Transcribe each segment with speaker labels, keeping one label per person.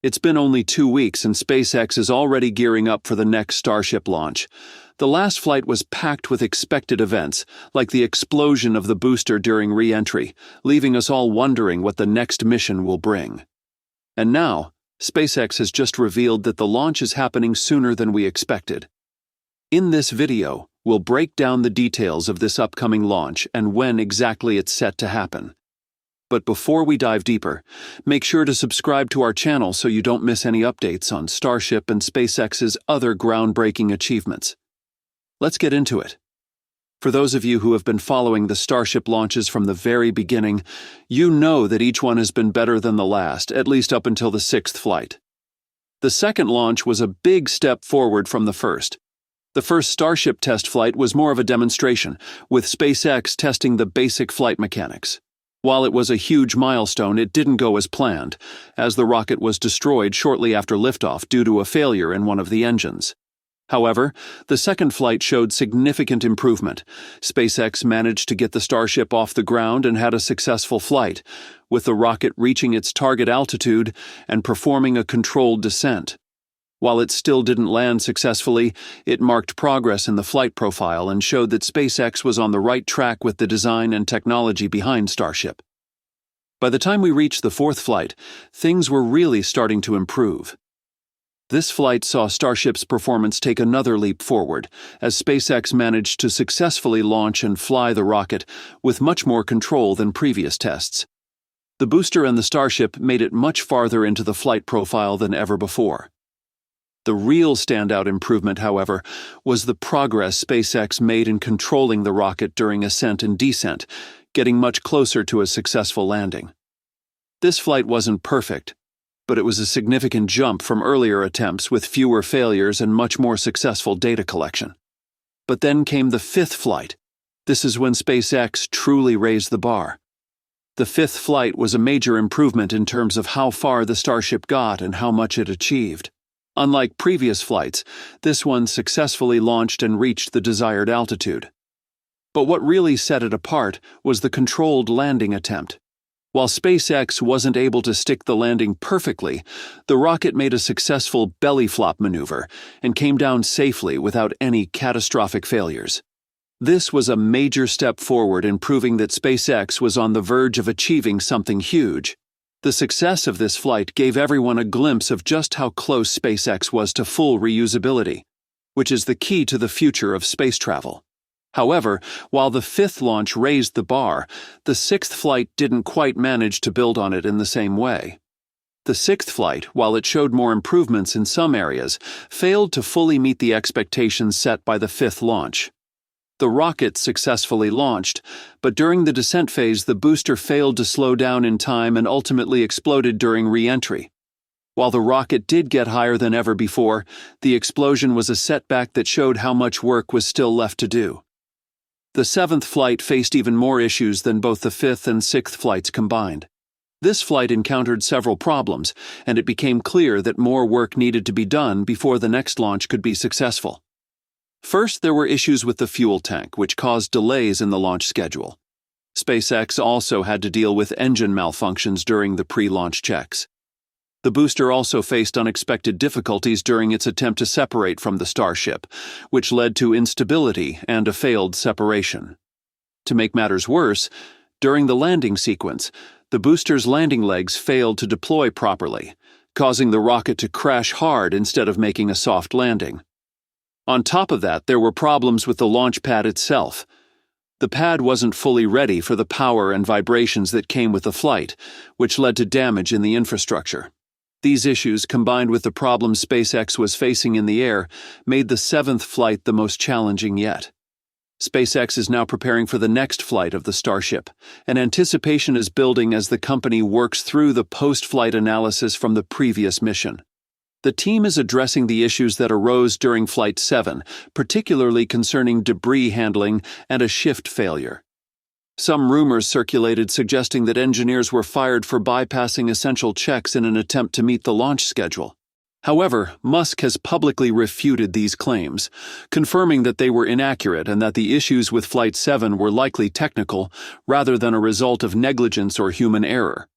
Speaker 1: It's been only 2 weeks and SpaceX is already gearing up for the next Starship launch. The last flight was packed with expected events, like the explosion of the booster during re-entry, leaving us all wondering what the next mission will bring. And now, SpaceX has just revealed that the launch is happening sooner than we expected. In this video, we'll break down the details of this upcoming launch and when exactly it's set to happen. But before we dive deeper, make sure to subscribe to our channel so you don't miss any updates on Starship and SpaceX's other groundbreaking achievements. Let's get into it. For those of you who have been following the Starship launches from the very beginning, you know that each one has been better than the last, at least up until the 6th flight. The second launch was a big step forward from the first. The first Starship test flight was more of a demonstration, with SpaceX testing the basic flight mechanics. While it was a huge milestone, it didn't go as planned, as the rocket was destroyed shortly after liftoff due to a failure in one of the engines. However, the second flight showed significant improvement. SpaceX managed to get the Starship off the ground and had a successful flight, with the rocket reaching its target altitude and performing a controlled descent. While it still didn't land successfully, it marked progress in the flight profile and showed that SpaceX was on the right track with the design and technology behind Starship. By the time we reached the 4th flight, things were really starting to improve. This flight saw Starship's performance take another leap forward, as SpaceX managed to successfully launch and fly the rocket with much more control than previous tests. The booster and the Starship made it much farther into the flight profile than ever before. The real standout improvement, however, was the progress SpaceX made in controlling the rocket during ascent and descent, getting much closer to a successful landing. This flight wasn't perfect, but it was a significant jump from earlier attempts with fewer failures and much more successful data collection. But then came the 5th flight. This is when SpaceX truly raised the bar. The 5th flight was a major improvement in terms of how far the Starship got and how much it achieved. Unlike previous flights, this one successfully launched and reached the desired altitude. But what really set it apart was the controlled landing attempt. While SpaceX wasn't able to stick the landing perfectly, the rocket made a successful belly flop maneuver and came down safely without any catastrophic failures. This was a major step forward in proving that SpaceX was on the verge of achieving something huge. The success of this flight gave everyone a glimpse of just how close SpaceX was to full reusability, which is the key to the future of space travel. However, while the 5th launch raised the bar, the 6th flight didn't quite manage to build on it in the same way. The 6th flight, while it showed more improvements in some areas, failed to fully meet the expectations set by the 5th launch. The rocket successfully launched, but during the descent phase the booster failed to slow down in time and ultimately exploded during re-entry. While the rocket did get higher than ever before, the explosion was a setback that showed how much work was still left to do. The 7th flight faced even more issues than both the 5th and 6th flights combined. This flight encountered several problems, and it became clear that more work needed to be done before the next launch could be successful. First, there were issues with the fuel tank, which caused delays in the launch schedule. SpaceX also had to deal with engine malfunctions during the pre-launch checks. The booster also faced unexpected difficulties during its attempt to separate from the Starship, which led to instability and a failed separation. To make matters worse, during the landing sequence, the booster's landing legs failed to deploy properly, causing the rocket to crash hard instead of making a soft landing. On top of that, there were problems with the launch pad itself. The pad wasn't fully ready for the power and vibrations that came with the flight, which led to damage in the infrastructure. These issues, combined with the problems SpaceX was facing in the air, made the 7th flight the most challenging yet. SpaceX is now preparing for the next flight of the Starship, and anticipation is building as the company works through the post-flight analysis from the previous mission. The team is addressing the issues that arose during Flight 7, particularly concerning debris handling and a shift failure. Some rumors circulated suggesting that engineers were fired for bypassing essential checks in an attempt to meet the launch schedule. However, Musk has publicly refuted these claims, confirming that they were inaccurate and that the issues with Flight 7 were likely technical rather than a result of negligence or human error.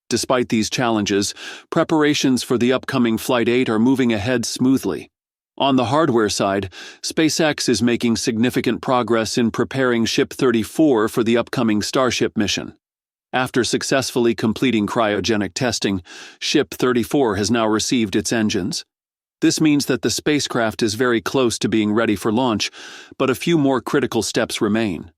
Speaker 1: Despite these challenges, preparations for the upcoming Flight 8 are moving ahead smoothly. On the hardware side, SpaceX is making significant progress in preparing Ship 34 for the upcoming Starship mission. After successfully completing cryogenic testing, Ship 34 has now received its engines. This means that the spacecraft is very close to being ready for launch, but a few more critical steps remain.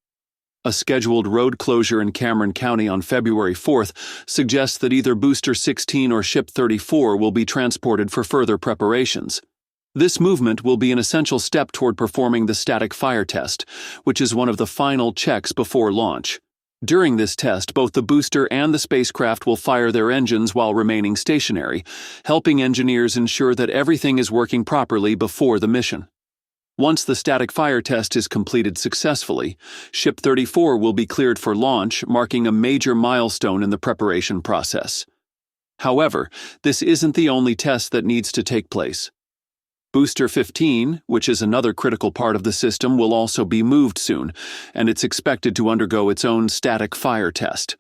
Speaker 1: A scheduled road closure in Cameron County on February 4th suggests that either Booster 16 or Ship 34 will be transported for further preparations. This movement will be an essential step toward performing the static fire test, which is one of the final checks before launch. During this test, both the booster and the spacecraft will fire their engines while remaining stationary, helping engineers ensure that everything is working properly before the mission. Once the static fire test is completed successfully, Ship 34 will be cleared for launch, marking a major milestone in the preparation process. However, this isn't the only test that needs to take place. Booster 15, which is another critical part of the system, will also be moved soon, and it's expected to undergo its own static fire test.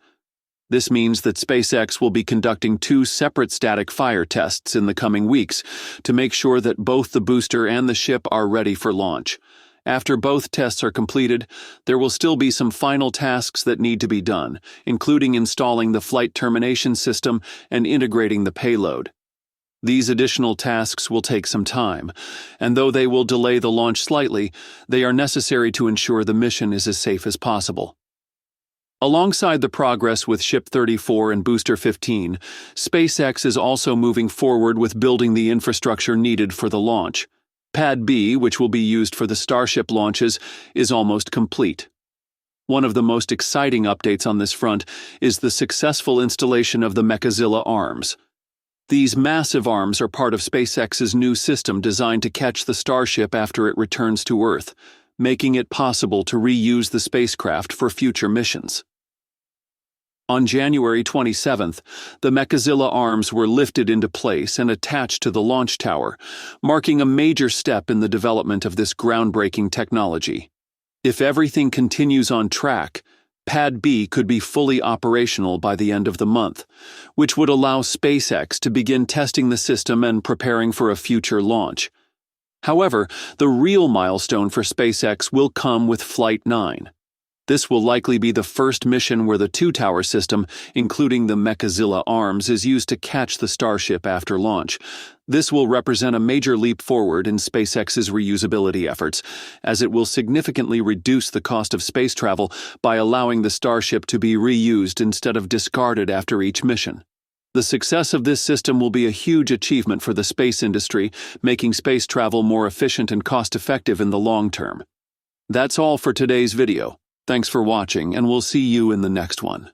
Speaker 1: This means that SpaceX will be conducting 2 separate static fire tests in the coming weeks to make sure that both the booster and the ship are ready for launch. After both tests are completed, there will still be some final tasks that need to be done, including installing the flight termination system and integrating the payload. These additional tasks will take some time, and though they will delay the launch slightly, they are necessary to ensure the mission is as safe as possible. Alongside the progress with Ship 34 and Booster 15, SpaceX is also moving forward with building the infrastructure needed for the launch. Pad B, which will be used for the Starship launches, is almost complete. One of the most exciting updates on this front is the successful installation of the Mechazilla arms. These massive arms are part of SpaceX's new system designed to catch the Starship after it returns to Earth, making it possible to reuse the spacecraft for future missions. On January 27th, the Mechazilla arms were lifted into place and attached to the launch tower, marking a major step in the development of this groundbreaking technology. If everything continues on track, Pad B could be fully operational by the end of the month, which would allow SpaceX to begin testing the system and preparing for a future launch. However, the real milestone for SpaceX will come with Flight 9. This will likely be the first mission where the 2-tower system, including the Mechazilla arms, is used to catch the Starship after launch. This will represent a major leap forward in SpaceX's reusability efforts, as it will significantly reduce the cost of space travel by allowing the Starship to be reused instead of discarded after each mission. The success of this system will be a huge achievement for the space industry, making space travel more efficient and cost-effective in the long term. That's all for today's video. Thanks for watching, and we'll see you in the next one.